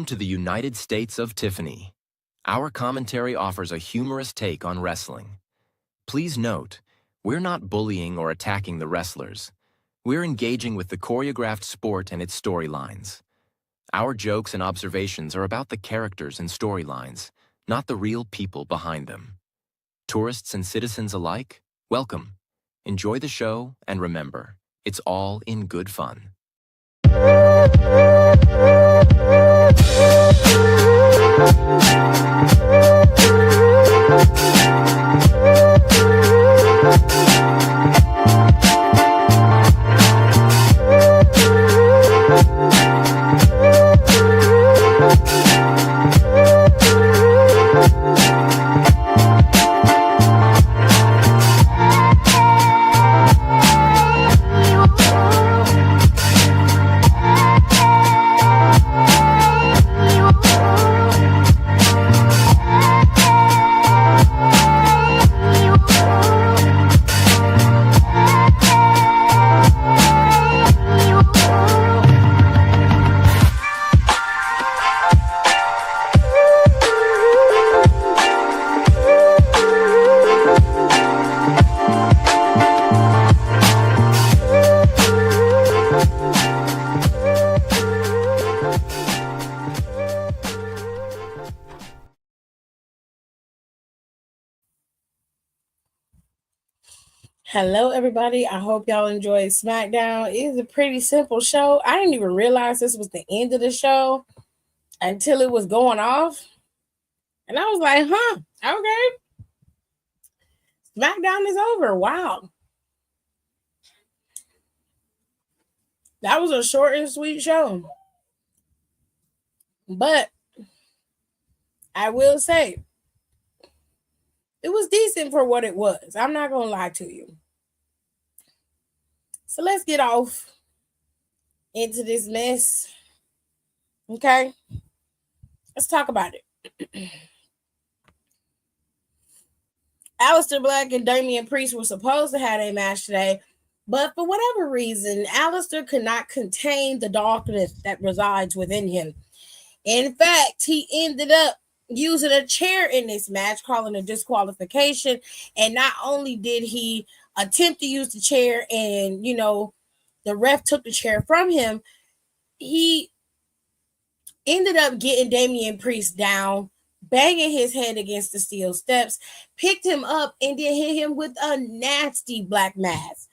Welcome to the United States of Tiffany. Our commentary offers a humorous take on wrestling. Please note, we're not bullying or attacking the wrestlers. We're engaging with the choreographed sport and its storylines. Our jokes and observations are about the characters and storylines, not the real people behind them. Tourists and citizens alike, welcome. Enjoy the show, and remember, it's all in good fun. Hello, everybody. I hope y'all enjoyed Smackdown. It is a pretty simple show. I didn't even realize this was the end of the show until it was going off. And I was like, okay. Smackdown is over. Wow. That was a short and sweet show. But I will say, it was decent for what it was. I'm not going to lie to you. So let's get off into this mess. Okay? Let's talk about it. Aleister Black and Damian Priest were supposed to have a match today, but for whatever reason, Aleister could not contain the darkness that resides within him. In fact, he ended up using a chair in this match, calling a disqualification. And not only did he attempt to use the chair and, the ref took the chair from him, he ended up getting Damian Priest down, banging his head against the steel steps, picked him up, and then hit him with a nasty black mass.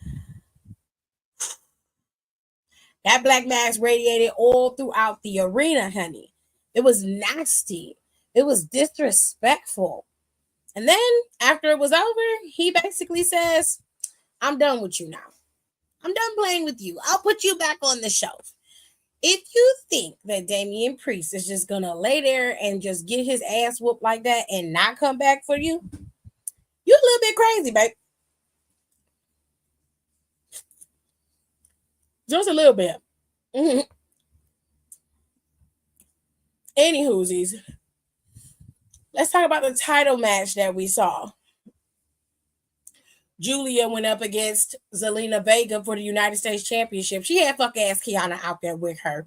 That black mass radiated all throughout the arena, honey. It was nasty. It was disrespectful. And then, after it was over, he basically says, I'm done with you now. I'm done playing with you. I'll put you back on the shelf. If you think that Damian Priest is just going to lay there and just get his ass whooped like that and not come back for you, you're a little bit crazy, babe. Just a little bit. Anywhoosies, let's talk about the title match that we saw. Julia went up against Zelina Vega for the United States Championship. She had fuck-ass Kiana out there with her,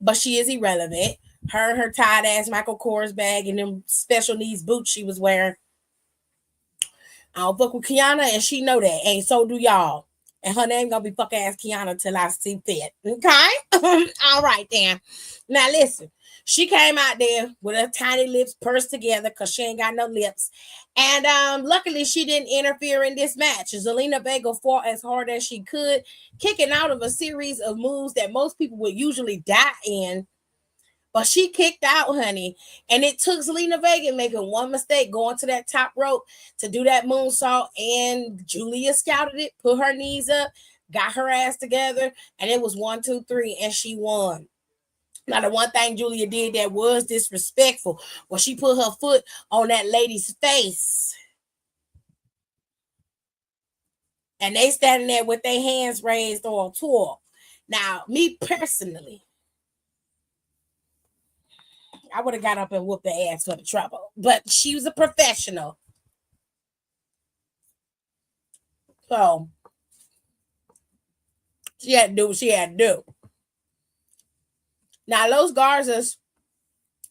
but she is irrelevant. Her and her tight-ass Michael Kors bag and them special needs boots she was wearing. I don't fuck with Kiana, and she know that, and so do y'all. And her name gonna be fuck-ass Kiana till I see fit, okay? All right, then. Now, listen. She came out there with her tiny lips pursed together because she ain't got no lips. And luckily, she didn't interfere in this match. Zelina Vega fought as hard as she could, kicking out of a series of moves that most people would usually die in. But she kicked out, honey. And it took Zelina Vega making one mistake, going to that top rope to do that moonsault. And Julia scouted it, put her knees up, got her ass together. And it was 1, 2, 3, and she won. Now, the one thing Julia did that was disrespectful was she put her foot on that lady's face. And they standing there with their hands raised all tall. Now, me personally, I would have got up and whooped their ass for the trouble. But she was a professional. So, she had to do what she had to do. Now, Los Garzas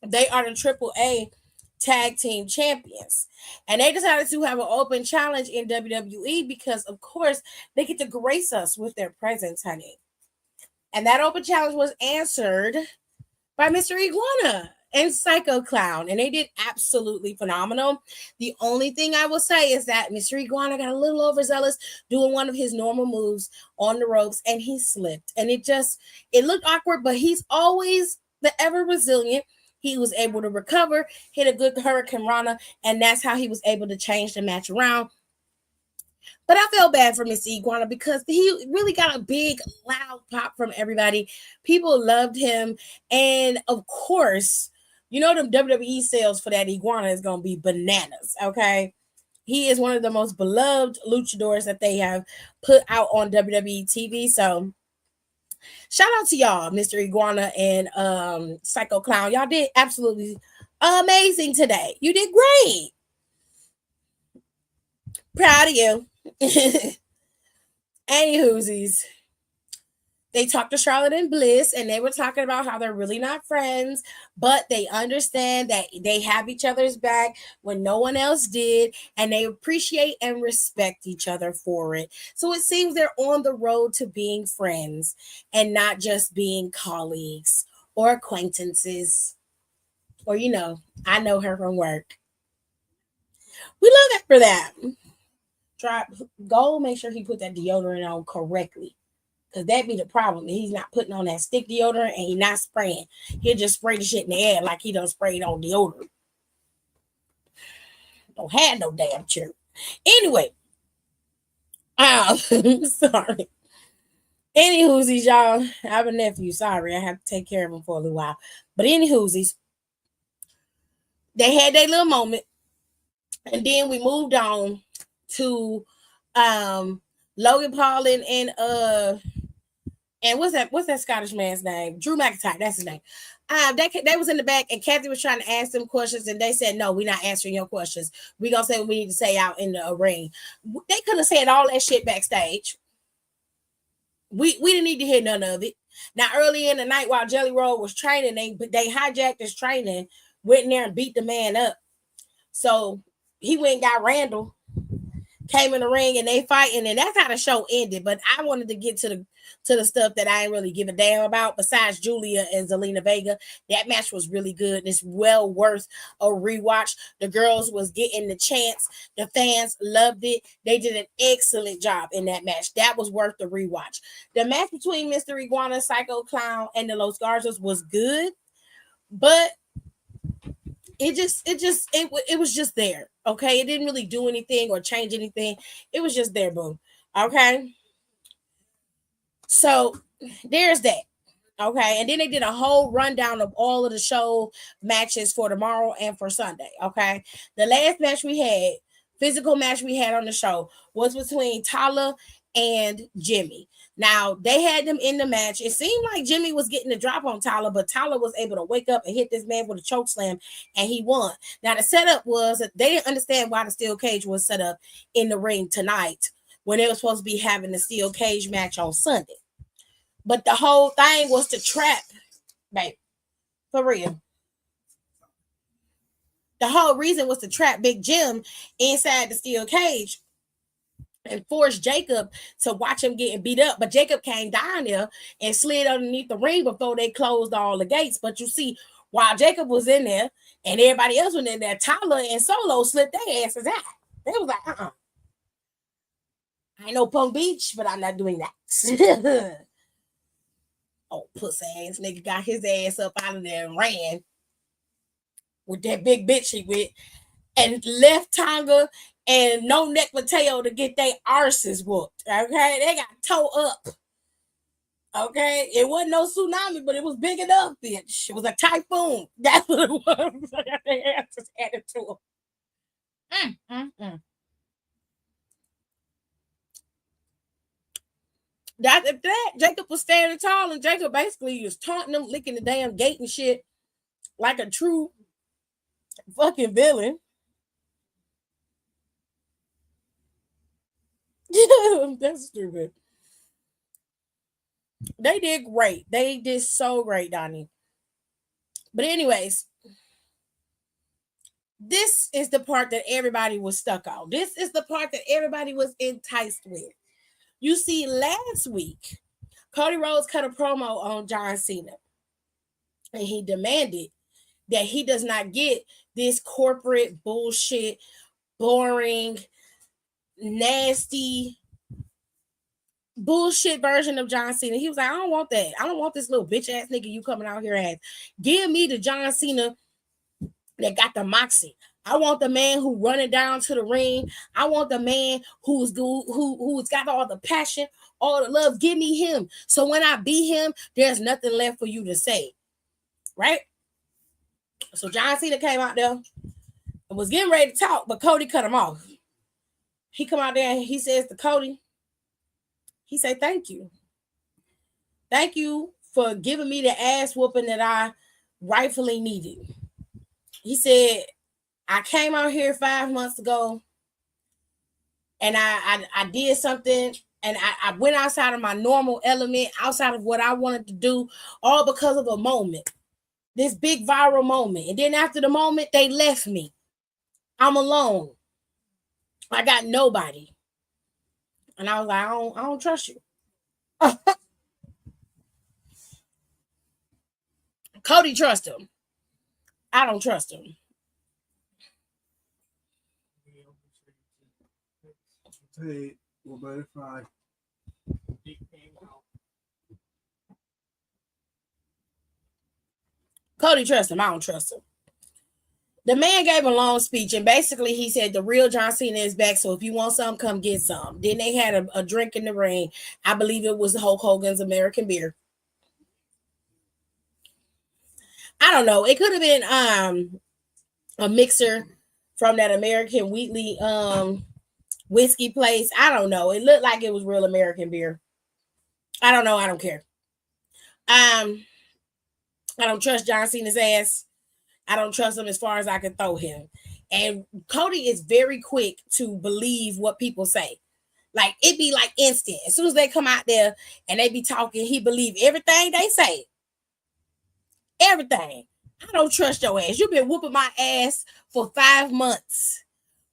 They are the AAA tag team champions. And they decided to have an open challenge in WWE because, of course, they get to grace us with their presence, honey. And that open challenge was answered by Mr. Iguana and Psycho Clown, and they did absolutely phenomenal. The only thing I will say is that Mr. Iguana got a little overzealous doing one of his normal moves on the ropes, and he slipped, and it looked awkward, but he's always the ever resilient. He was able to recover, hit a good Hurricane Rana, and that's how he was able to change the match around. But I felt bad for Mr. Iguana because he really got a big, loud pop from everybody. People loved him. And of course, you know, the WWE sales for that Iguana is going to be bananas. Okay. He is one of the most beloved luchadors that they have put out on WWE TV. So shout out to y'all, Mr. Iguana and Psycho Clown. Y'all did absolutely amazing today. You did great. Proud of you. Anywhoosies, they talked to Charlotte and Bliss, and they were talking about how they're really not friends, but they understand that they have each other's back when no one else did, and they appreciate and respect each other for it. So it seems they're on the road to being friends and not just being colleagues or acquaintances. Or, you know, I know her from work. We love it for that. Go make sure he put that deodorant on correctly. Cause that be the problem. He's not putting on that stick deodorant and he's not spraying. He'll just spray the shit in the air like he done sprayed on deodorant. Don't have no damn chirp. Anyway, sorry. Any whoosies, y'all. I have a nephew. Sorry, I have to take care of him for a little while. But any whoosies, they had their little moment, and then we moved on to Logan Paul and what's that Scottish man's name? Drew McIntyre, that's his name. They was in the back, and Kathy was trying to ask them questions, and they said, "No, we're not answering your questions. We gonna say what we need to say out in the ring." They could have said all that shit backstage. We didn't need to hear none of it. Now, early in the night, while Jelly Roll was training, they hijacked his training, went in there and beat the man up. So he went and got Randall, came in the ring, and they fighting, and that's how the show ended. But I wanted to get to the stuff that I ain't really give a damn about. Besides Julia and Zelina Vega, that match was really good. And it's well worth a rewatch. The girls was getting the chance. The fans loved it. They did an excellent job in that match. That was worth the rewatch. The match between Mr. Iguana, Psycho Clown, and the Los Garzas was good, but it was just there. Okay, it didn't really do anything or change anything. It was just there, boom. Okay, so there's that. Okay, and then they did a whole rundown of all of the show matches for tomorrow and for Sunday. Okay, the last match we had, physical match we had on the show, was between Tala and Jimmy. Now they had them in the match. It seemed like Jimmy was getting the drop on Tala, but Tala was able to wake up and hit this man with a choke slam, and he won. Now the setup was that they didn't understand why the steel cage was set up in the ring tonight when they were supposed to be having the steel cage match on Sunday. But the whole thing was to trap, babe, for real. The whole reason was to trap Big Jim inside the steel cage and force Jacob to watch him getting beat up. But Jacob came down there and slid underneath the ring before they closed all the gates. But you see, while Jacob was in there and everybody else was in there, Tyler and Solo slipped their asses out. They was like, I know Punk Beach, but I'm not doing that. Oh, pussy ass nigga got his ass up out of there and ran with that big bitch he with and left Tonga and No Neck Mateo to get their arses whooped. Okay, they got toe up. Okay, it wasn't no tsunami, but it was big enough, bitch. It was a typhoon. That's what it was. I got their asses added to them. That Jacob was standing tall, and Jacob basically was taunting them, licking the damn gate and shit like a true fucking villain. That's stupid. They did great. They did so great, Donnie. But anyways, this is the part that everybody was stuck on. This is the part that everybody was enticed with. You see, last week, Cody Rhodes cut a promo on John Cena, and he demanded that he does not get this corporate bullshit, boring, nasty, bullshit version of John Cena. He was like, I don't want that. I don't want this little bitch ass nigga you coming out here as. Give me the John Cena that got the moxie. I want the man who running down to the ring. I want the man who's got all the passion, all the love. Give me him. So when I beat him, there's nothing left for you to say. Right? So John Cena came out there and was getting ready to talk, but Cody cut him off. He come out there and he says to Cody, he said, thank you. Thank you for giving me the ass whooping that I rightfully needed. He said, I came out here 5 months ago and I did something and I went outside of my normal element, outside of what I wanted to do, all because of a moment. This big viral moment. And then after the moment, they left me. I'm alone. I got nobody. And I was like, I don't trust you. Cody trusts him. I don't trust him. Cody trusts him. I don't trust him. The man gave a long speech, and basically he said the real John Cena is back, so if you want some, come get some. Then they had a drink in the ring. I believe it was Hulk Hogan's American beer. I don't know. It could have been a mixer from that American Wheatley whiskey place. I don't know. It looked like it was real American beer. I don't know. I don't care. I don't trust John Cena's ass. I don't trust him as far as I can throw him. And Cody is very quick to believe what people say. Like, it be like instant. As soon as they come out there and they be talking, he believe everything they say. Everything. I don't trust your ass. You've been whooping my ass for 5 months.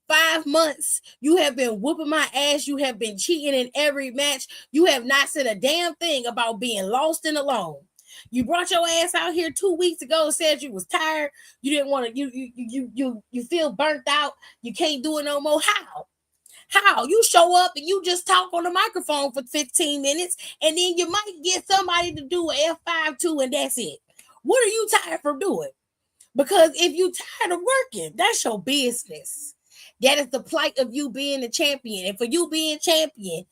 5 months. You have been whooping my ass. You have been cheating in every match. You have not said a damn thing about being lost and alone. You brought your ass out here 2 weeks ago and said you was tired. You didn't want to, you feel burnt out. You can't do it no more. How? You show up and you just talk on the microphone for 15 minutes and then you might get somebody to do an F5 too and that's it. What are you tired from doing? Because if you tired of working, that's your business. That is the plight of you being a champion. And for you being champion,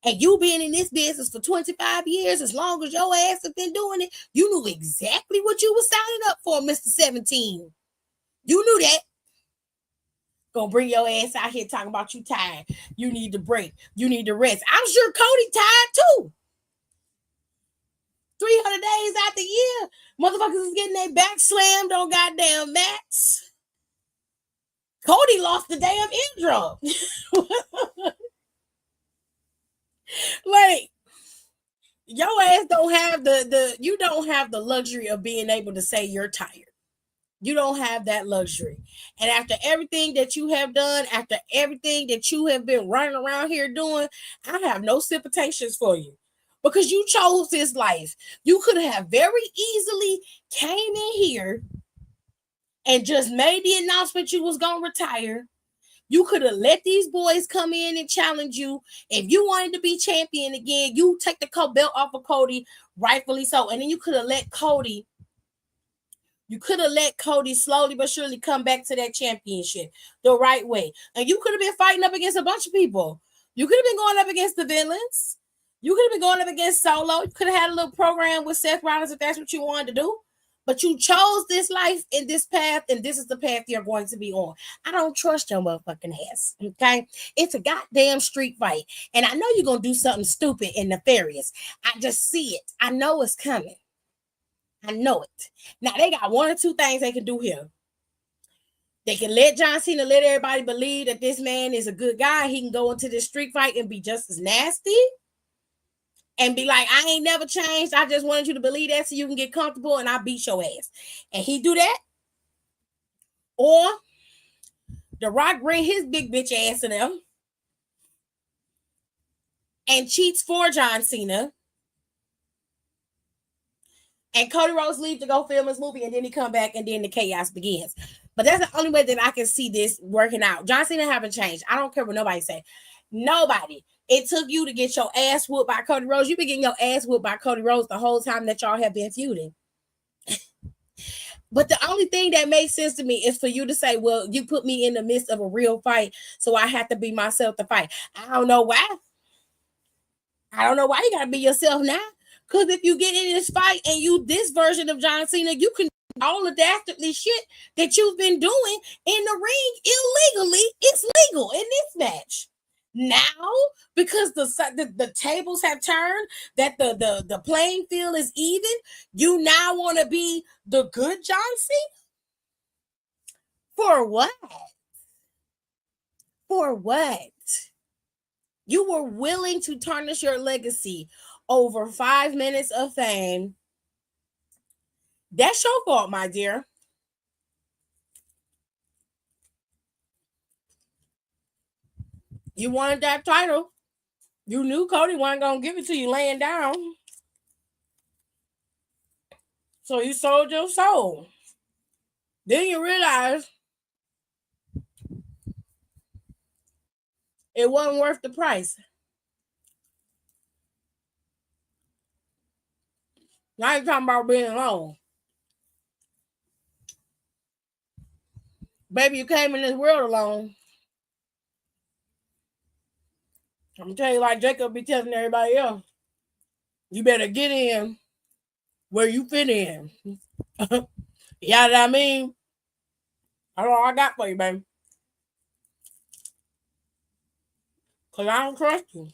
and you been in this business for 25 years, as long as your ass has been doing it, you knew exactly what you were signing up for, Mr. 17. You knew that. Gonna bring your ass out here talking about you tired. You need to break. You need to rest. I'm sure Cody tired too. 300 days out the year, motherfuckers is getting their back slammed on goddamn mats. Cody lost the damn eardrum. Like, your ass don't have you don't have the luxury of being able to say you're tired. You don't have that luxury. And after everything that you have done, after everything that you have been running around here doing, I have no sympathies for you because you chose this life. You could have very easily came in here and just made the announcement you was going to retire. You could have let these boys come in and challenge you. If you wanted to be champion again, you take the belt off of Cody, rightfully so. And then you could have let Cody slowly but surely come back to that championship the right way. And you could have been fighting up against a bunch of people. You could have been going up against the villains. You could have been going up against Solo. You could have had a little program with Seth Rollins if that's what you wanted to do. But you chose this life in this path, and this is the path you're going to be on. I don't trust your motherfucking ass, okay? It's a goddamn street fight. And I know you're going to do something stupid and nefarious. I just see it. I know it's coming. I know it. Now, they got one or two things they can do here. They can let John Cena let everybody believe that this man is a good guy. He can go into this street fight and be just as nasty. and be like, I ain't never changed. I just wanted you to believe that so you can get comfortable and I beat your ass. And he do that. Or The Rock bring his big bitch ass in them and cheats for John Cena. And Cody Rhodes leave to go film his movie, and then he come back, and then the chaos begins. But that's the only way that I can see this working out. John Cena haven't changed. I don't care what nobody say. Nobody. It took you to get your ass whooped by Cody Rhodes. You've been getting your ass whooped by Cody Rhodes the whole time that y'all have been feuding. But the only thing that makes sense to me is for you to say, well, you put me in the midst of a real fight, so I have to be myself to fight. I don't know why. I don't know why you gotta be yourself now. Because if you get in this fight and you this version of John Cena, you can do all the dastardly shit that you've been doing in the ring illegally. It's legal in this match. Now, because the tables have turned, that the playing field is even, you now want to be the good John Cena? For what? For what? You were willing to tarnish your legacy over 5 minutes of fame. That's your fault, my dear. You wanted that title. You knew Cody wasn't going to give it to you laying down. So you sold your soul. Then you realize it wasn't worth the price. Now you're talking about being alone. Baby, you came in this world alone. I'm going to tell you like Jacob be telling everybody else. You better get in where you fit in. You know what I mean? That's all I got for you, baby. Because I don't trust you.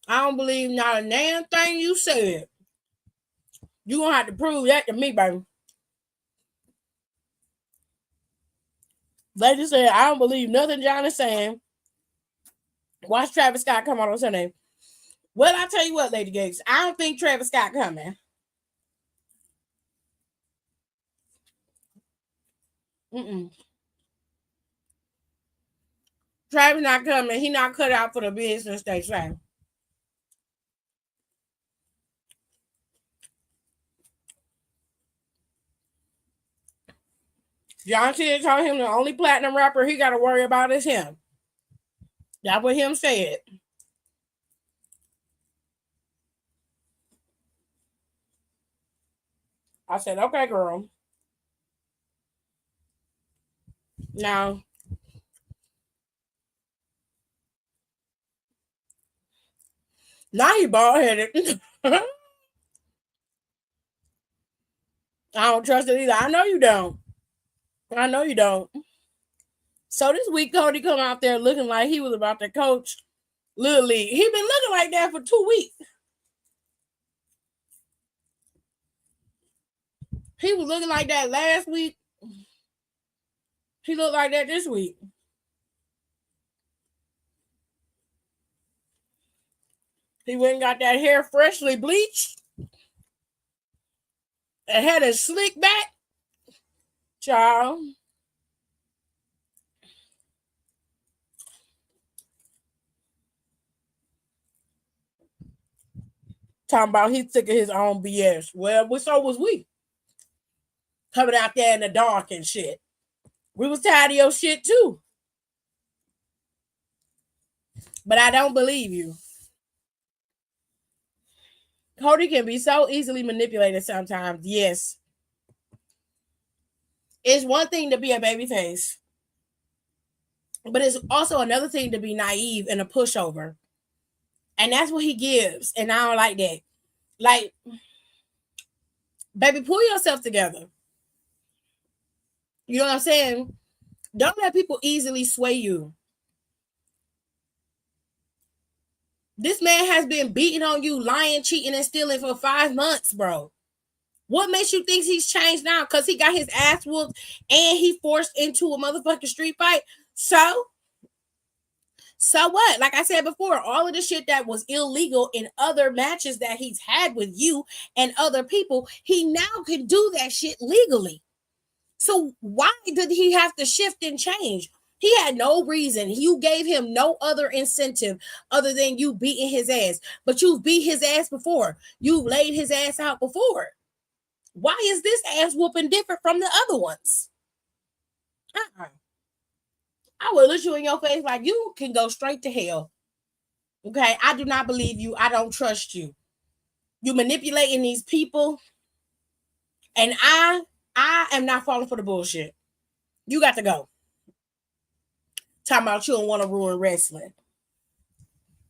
I don't believe not a damn thing you said. You're going to have to prove that to me, baby. Lady said, I don't believe nothing John is saying. Watch Travis Scott come out on Sunday. Well, I tell you what, Lady Gates, I don't think Travis Scott coming. Travis not coming. He not cut out for the business, they say. John Cena told him the only platinum rapper he got to worry about is him. That's what him said. I said, okay, girl. Now he bald headed. I don't trust it either. I know you don't. I know you don't. So this week, Cody come out there looking like he was about to coach Little League. He been looking like that for 2 weeks. He was looking like that last week. He looked like that this week. He went and got that hair freshly bleached and had it slick back. Child. Talking about he sick of his own BS. Well, so was we. Coming out there in the dark and shit. We was tired of your shit too. But I don't believe you. Cody can be so easily manipulated sometimes. Yes. It's one thing to be a babyface. But it's also another thing to be naive and a pushover. And that's what he gives. And I don't like that. Like, baby, pull yourself together. You know what I'm saying? Don't let people easily sway you. This man has been beating on you, lying, cheating, and stealing for 5 months, bro. What makes you think he's changed now? Because he got his ass whooped and he forced into a motherfucking street fight. So, So what? Like I said before, all of the shit that was illegal in other matches that he's had with you and other people, he now can do that shit legally. So why did he have to shift and change? He had no reason. You gave him no other incentive other than you beating his ass. But you've beat his ass before. You've laid his ass out before. Why is this ass whooping different from the other ones? I will look you in your face like you can go straight to hell. Okay, I do not believe you. I don't trust you. You manipulating these people, and I am not falling for the bullshit. You got to go. Talking about you don't want to ruin wrestling.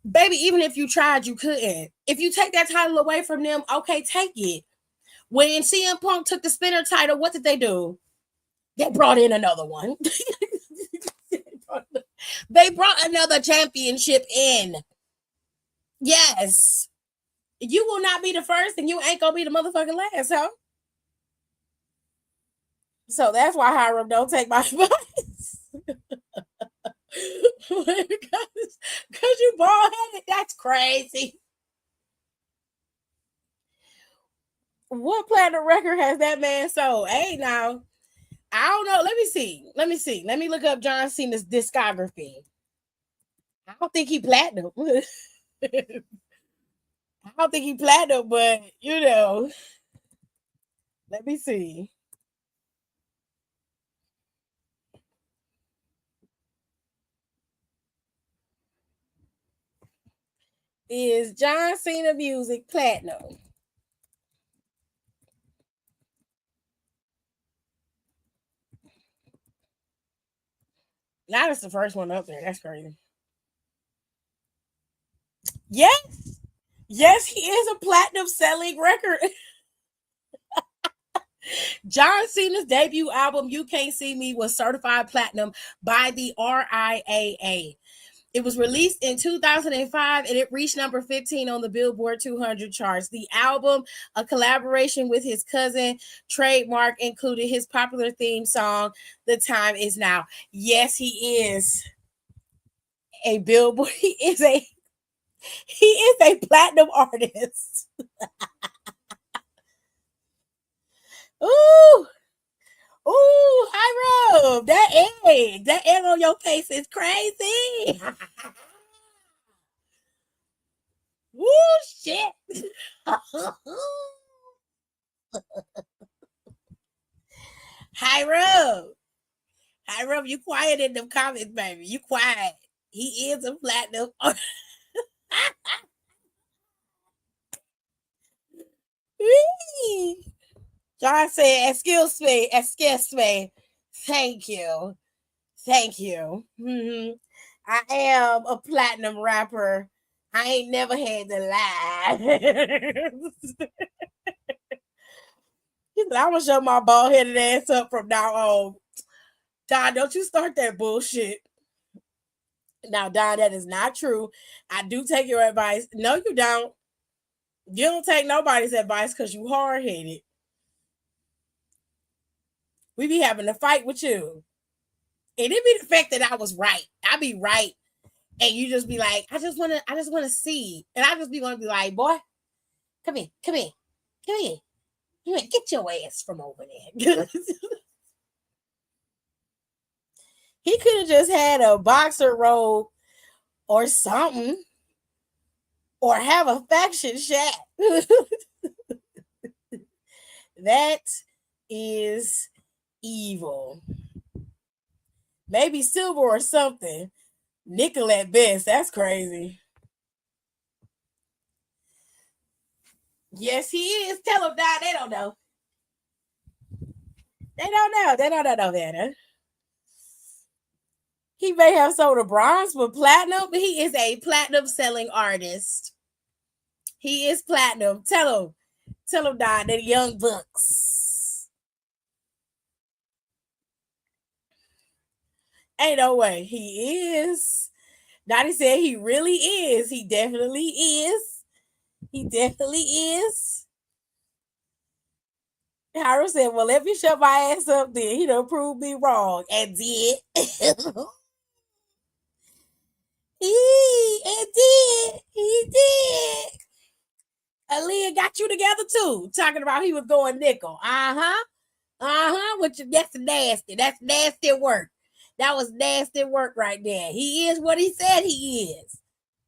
Baby, even if you tried, you couldn't. If you take that title away from them, okay, take it. When CM Punk took the spinner title, what did they do? They brought in another one. They brought another championship in. Yes. You will not be the first, and you ain't gonna be the motherfucking last, huh? So that's why Hiram don't take my advice. Because you bald headed. That's crazy. What platinum record has that man sold? Hey, now. I don't know. Let me see. Let me look up John Cena's discography. I don't think he platinum. I don't think he platinum, but you know. Let me see. Is John Cena music platinum? Now that's the first one up there. That's crazy. Yes. Yes, he is a platinum selling record. John Cena's debut album, You Can't See Me, was certified platinum by the RIAA. It was released in 2005 and it reached number 15 on the Billboard 200 charts. The album, a collaboration with his cousin, Trademark, included his popular theme song, The Time Is Now. Yes, he is a Billboard. He is a platinum artist. Ooh. Ooh, Hiram, that egg on your face is crazy. Woo, shit. Hiram, you quiet in them comments, baby. You quiet. He is a platinum. John said, excuse me. Thank you. Mm-hmm. I am a platinum rapper. I ain't never had to lie. I'm gonna show my bald headed ass up from now on. Don, don't you start that bullshit. Now, Don, that is not true. I do take your advice. No, you don't. You don't take nobody's advice because you hard headed. We be having a fight with you. And it be the fact that I was right. I be right. And you just be like, I just wanna see. And I just be gonna be like, boy, come here. Get your ass from over there. He could have just had a boxer robe or something. Or have a faction chat. That is evil. Maybe silver or something. Nickel at best. That's crazy. Yes, he is. Tell them that. They don't know. They don't know that. He may have sold a bronze, but platinum, he is a platinum selling artist. He is platinum. Tell him, Don, they're young bucks. Ain't no way. He is. Dottie said he really is. He definitely is. Harold said, well, let me shut my ass up then. He done proved me wrong. And did. It did. He did. Aaliyah got you together too. Talking about he was going nickel. Which that's nasty. That's nasty work. That was nasty work right there. He is what he said he is.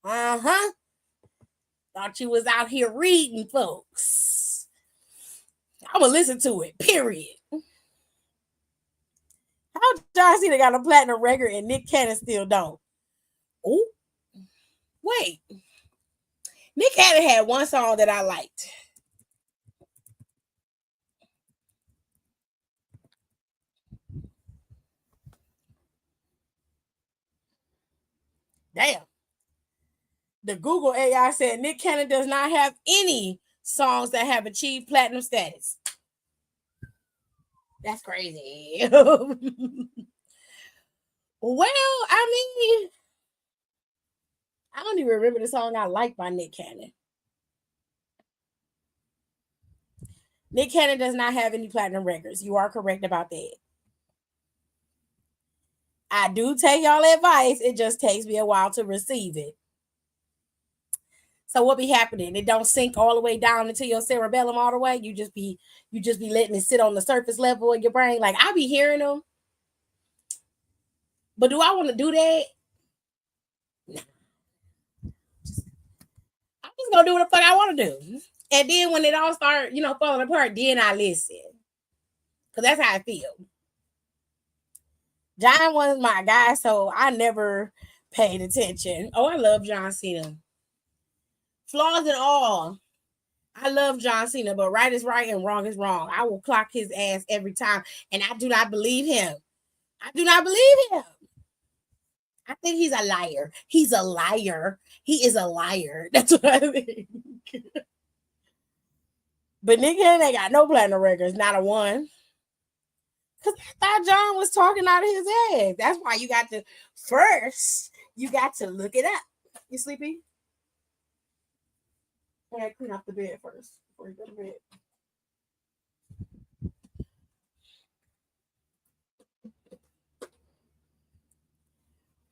Thought you was out here reading, folks. I'm gonna listen to it. Period. How John Cena got a platinum record and Nick Cannon still don't? Oh, wait. Nick Cannon had one song that I liked. Damn. The Google AI said Nick Cannon does not have any songs that have achieved platinum status. That's crazy. Well, I mean, I don't even remember the song I like by Nick Cannon. Nick Cannon does not have any platinum records. You are correct about that. I do take y'all advice. It just takes me a while to receive it. So what be happening? It don't sink all the way down into your cerebellum all the way. You just be letting it sit on the surface level of your brain. Like I be hearing them, but do I want to do that? No. I'm just gonna do what the fuck I want to do. And then when it all start, falling apart, then I listen. Cause that's how I feel. John was my guy, so I never paid attention. Oh, I love John Cena. Flaws and all. I love John Cena, but right is right and wrong is wrong. I will clock his ass every time, and I do not believe him. I do not believe him. I think he's a liar. He's a liar. He is a liar. That's what I think. But Nick Cannon ain't got no platinum records, not a one. Because I thought John was talking out of his head. That's why you got to look it up. You sleepy? I gotta clean up the bed first before you go to bed.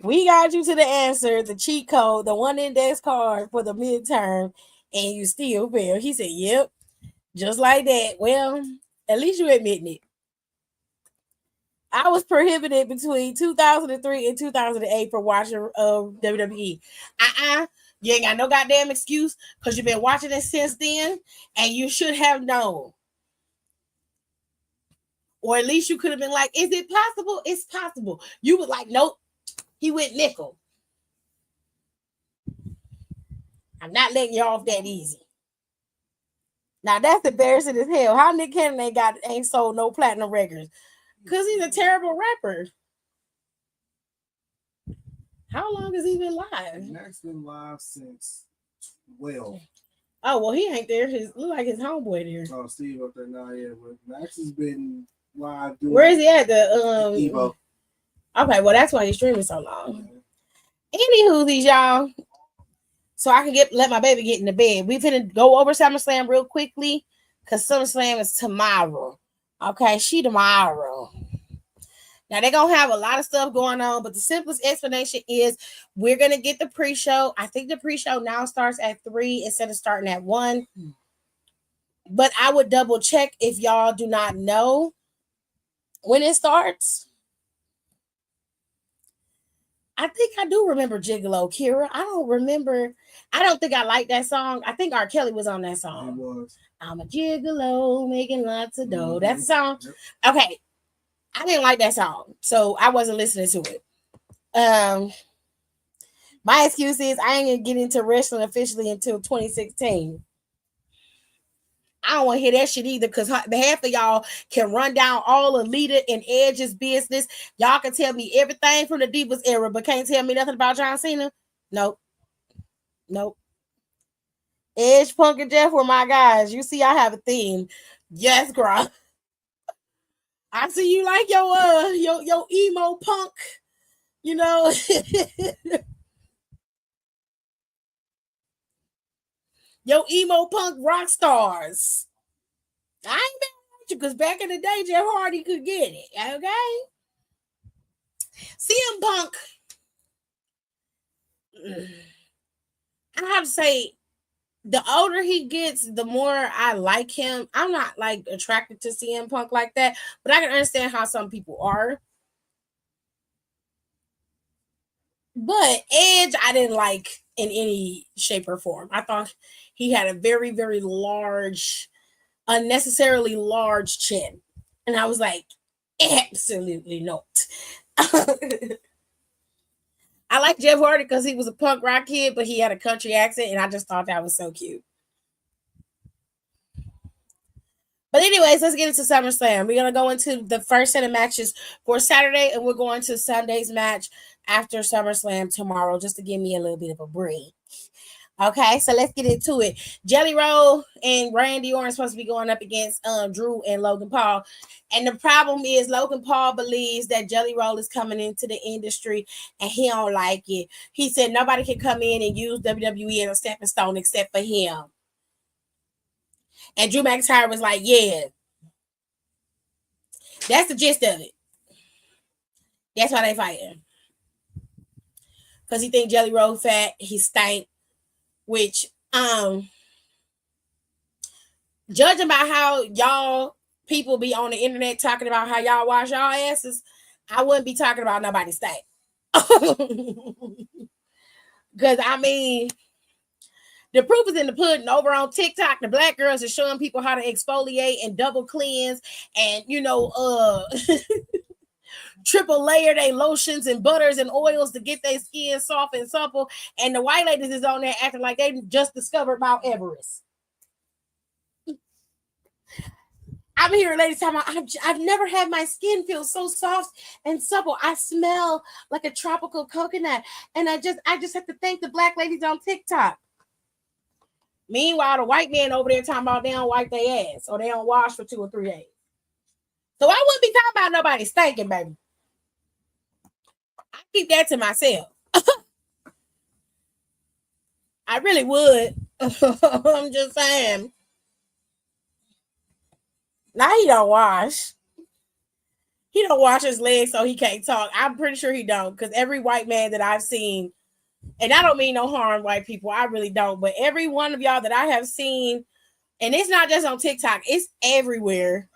We got you to the answer, the cheat code, the one index card for the midterm, and you still fail. He said, yep, just like that. Well, at least you admitting it. I was prohibited between 2003 and 2008 for watching WWE. You ain't got no goddamn excuse because you've been watching it since then, and you should have known. Or at least you could have been like, is it possible? It's possible. You was like, nope, he went nickel. I'm not letting you off that easy. Now that's embarrassing as hell. How Nick Cannon ain't sold no platinum records? Because he's a terrible rapper. How long has he been live? Max been live since well. Oh well, he ain't there. His look like his homeboy there. Oh, Steve up there now, yeah. But Max has been live. Where is he at? The Evo. Okay, well that's why he's streaming so long. Anywho, these y'all. So I can let my baby get in the bed. We finna go over SummerSlam real quickly because SummerSlam is tomorrow. Okay, tomorrow. Now they're gonna have a lot of stuff going on, but the simplest explanation is we're gonna get the pre-show. I think the pre-show now starts at 3 instead of starting at 1. But I would double check if y'all do not know when it starts. I think I do remember Gigolo, Kira. I don't remember. I don't think I like that song. I think R. Kelly was on that song. He was. I'm a gigolo making lots of dough. That's the song. Yep. Okay. I didn't like that song, so I wasn't listening to it. My excuse is I ain't gonna get into wrestling officially until 2016. I don't want to hear that shit either, because half of y'all can run down all of Lita and Edge's business. Y'all can tell me everything from the Divas era, but can't tell me nothing about John Cena. Nope. Edge, Punk, and Jeff were my guys. You see, I have a theme. Yes, girl. I see you like your emo punk, you know. Your emo punk rock stars. I ain't mad at you because back in the day, Jeff Hardy could get it. Okay. CM Punk. I have to say, the older he gets, the more I like him. I'm not like attracted to CM Punk like that, but I can understand how some people are. But Edge, I didn't like in any shape or form. I thought he had a very, very large, unnecessarily large chin. And I was like, absolutely not. I like Jeff Hardy because he was a punk rock kid, but he had a country accent, and I just thought that was so cute. But anyways, let's get into SummerSlam. We're gonna go into the first set of matches for Saturday, and we're going to Sunday's match after SummerSlam tomorrow, just to give me a little bit of a break. Okay, so let's get into it. Jelly Roll and Randy Orton supposed to be going up against Drew and Logan Paul. And the problem is Logan Paul believes that Jelly Roll is coming into the industry and he don't like it. He said nobody can come in and use WWE as a stepping stone except for him. And Drew McIntyre was like, yeah. That's the gist of it. That's why they fighting. Because he think Jelly Roll fat, he stank. Which, judging by how y'all people be on the internet talking about how y'all wash y'all asses, I wouldn't be talking about nobody's stank. Because, I mean, the proof is in the pudding. Over on TikTok, the black girls are showing people how to exfoliate and double cleanse and, triple layer their lotions and butters and oils to get their skin soft and supple. And the white ladies is on there acting like they just discovered Mount Everest. I'm hearing ladies talking about, I've never had my skin feel so soft and supple. I smell like a tropical coconut. And I just have to thank the black ladies on TikTok. Meanwhile, the white men over there talking about they don't wipe their ass or they don't wash for 2 or 3 days. So I wouldn't be talking about nobody stinking, baby. I keep that to myself. I really would. I'm just saying. Now he don't wash. He don't wash his legs so he can't talk. I'm pretty sure he don't, because every white man that I've seen, and I don't mean no harm, white people, I really don't, but every one of y'all that I have seen, and it's not just on TikTok, it's everywhere.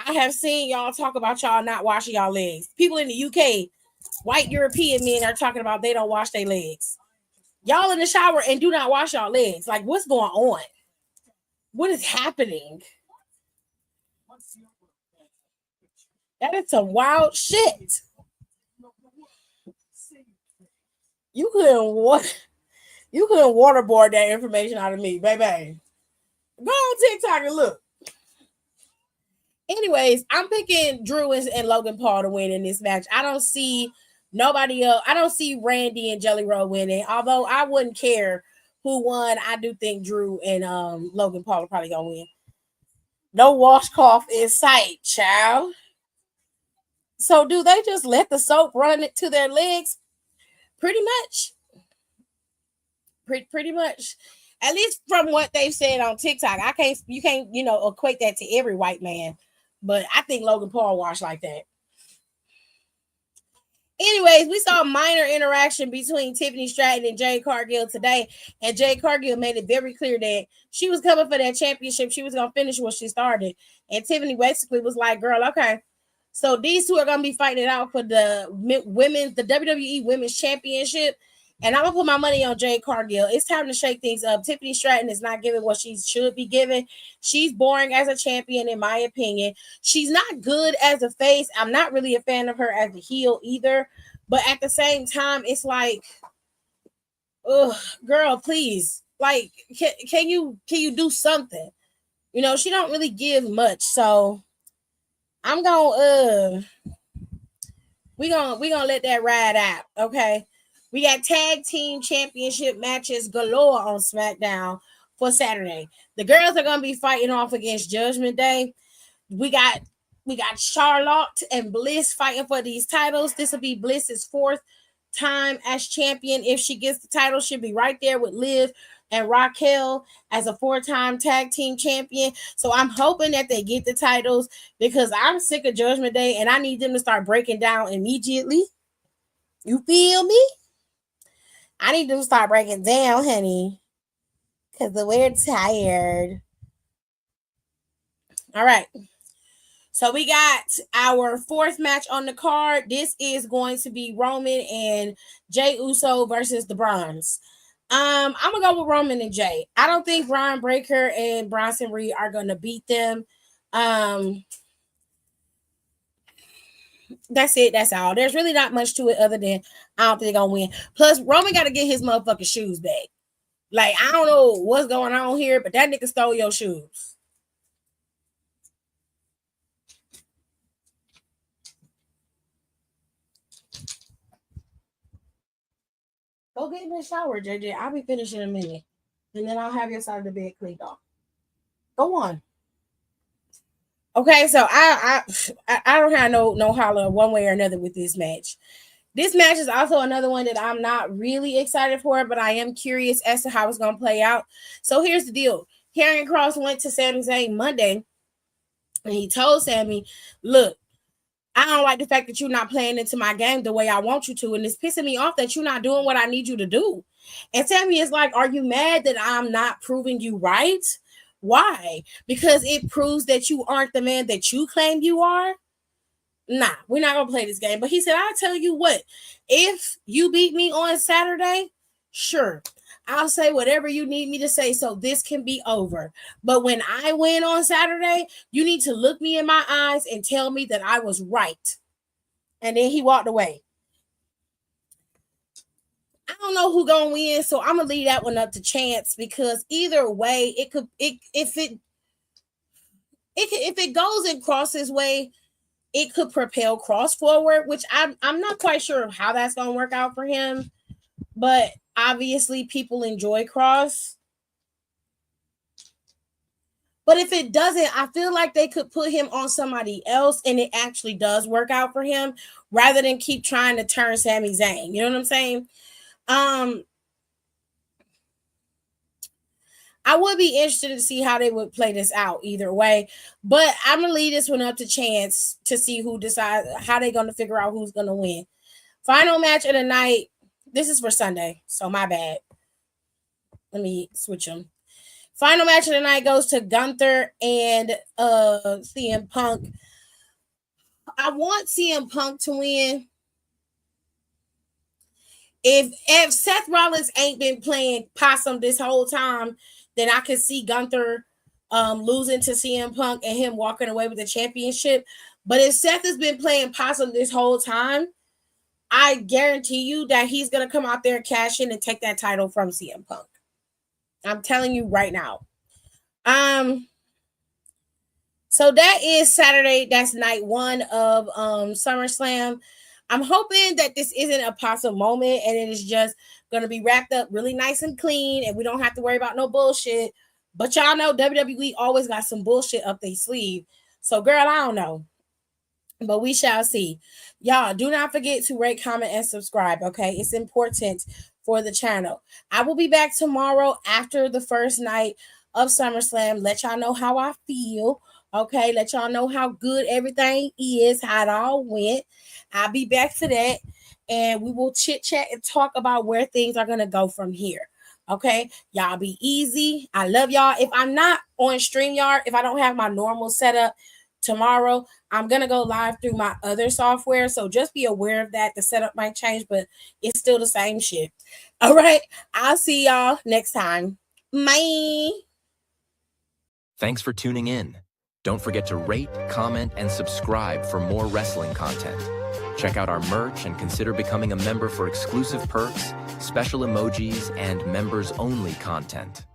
I have seen y'all talk about y'all not washing y'all legs. People in the UK, white European men are talking about they don't wash their legs. Y'all in the shower and do not wash y'all legs. Like, what's going on? What is happening? That is some wild shit. You couldn't waterboard that information out of me, baby. Go on TikTok and look. Anyways, I'm picking Drew and Logan Paul to win in this match. I don't see nobody else. I don't see Randy and Jelly Roll winning. Although I wouldn't care who won. I do think Drew and Logan Paul are probably gonna win. No washcloth in sight, child. So do they just let the soap run it to their legs? Pretty much. Pretty much. At least from what they've said on TikTok. You can't, equate that to every white man. But I think Logan Paul washed like that. Anyways, we saw a minor interaction between Tiffany Stratton and Jade Cargill today. And Jade Cargill made it very clear that she was coming for that championship. She was going to finish what she started. And Tiffany basically was like, girl, okay. So these two are going to be fighting it out for the WWE Women's Championship. And I'm going to put my money on Jade Cargill. It's time to shake things up. Tiffany Stratton is not giving what she should be giving. She's boring as a champion, in my opinion. She's not good as a face. I'm not really a fan of her as a heel either. But at the same time, it's like, girl, please. Like, can you do something? She don't really give much. So I'm going we gonna let that ride out, okay? We got tag team championship matches galore on Smackdown for Saturday. The girls are gonna be fighting off against Judgment Day. We got Charlotte and Bliss fighting for these titles. This will be Bliss's 4th time as champion. If she gets the title, she'll be right there with Liv and Raquel as a 4-time tag team champion. So I'm hoping that they get the titles, because I'm sick of Judgment Day and I need them to start breaking down immediately. You feel me? I need to start breaking down, honey, because we're tired. All right. So we got our fourth match on the card. This is going to be Roman and Jey Uso versus the Browns. I'm gonna go with Roman and Jey. I don't think Brian Breaker and Bronson Reed are gonna beat them. That's it. That's all. There's really not much to it other than I don't think they're gonna win. Plus, Roman got to get his motherfucking shoes back. Like, I don't know what's going on here, but that nigga stole your shoes. Go get in the shower, JJ. I'll be finished in a minute. And then I'll have your side of the bed cleaned off. Go on. Okay, so I don't have no holler one way or another with this match. This match is also another one that I'm not really excited for, but I am curious as to how it's going to play out. So here's the deal. Karrion Kross went to Sami Zayn Monday, and he told Sami, look, I don't like the fact that you're not playing into my game the way I want you to, and it's pissing me off that you're not doing what I need you to do. And Sami is like, are you mad that I'm not proving you right? Why? Because it proves that you aren't the man that you claim you are? Nah, we're not going to play this game. But he said, I'll tell you what, if you beat me on Saturday, sure, I'll say whatever you need me to say so this can be over. But when I win on Saturday, you need to look me in my eyes and tell me that I was right. And then he walked away. I don't know who gonna win, so I'm gonna leave that one up to chance because either way, if it goes in Cross's way, it could propel Cross forward, which I'm not quite sure of how that's gonna work out for him. But obviously, people enjoy Cross. But if it doesn't, I feel like they could put him on somebody else, and it actually does work out for him, rather than keep trying to turn Sami Zayn. You know what I'm saying? I would be interested to see how they would play this out either way, but I'm gonna leave this one up to chance to see who decides how they're gonna figure out who's gonna win. Final match of the night. This is for Sunday, so my bad. Let me switch them. Final match of the night goes to Gunther and CM Punk. I want CM Punk to win. If Seth Rollins ain't been playing possum this whole time, then I could see Gunther losing to CM Punk and him walking away with the championship. But if Seth has been playing possum this whole time, I guarantee you that he's going to come out there, cash in, and take that title from CM Punk. I'm telling you right now. So that is Saturday. That's night one of SummerSlam. I'm hoping that this isn't a possum moment and it is just going to be wrapped up really nice and clean and we don't have to worry about no bullshit. But y'all know WWE always got some bullshit up their sleeve. So, girl, I don't know. But we shall see. Y'all, do not forget to rate, comment, and subscribe, okay? It's important for the channel. I will be back tomorrow after the first night of SummerSlam. Let y'all know how I feel, okay? Let y'all know how good everything is, how it all went. I'll be back for that, and we will chit-chat and talk about where things are going to go from here. Okay, y'all be easy. I love y'all. If I'm not on StreamYard, if I don't have my normal setup tomorrow, I'm going to go live through my other software. So just be aware of that. The setup might change, but it's still the same shit. All right, I'll see y'all next time. Bye. Thanks for tuning in. Don't forget to rate, comment, and subscribe for more wrestling content. Check out our merch and consider becoming a member for exclusive perks, special emojis, and members-only content.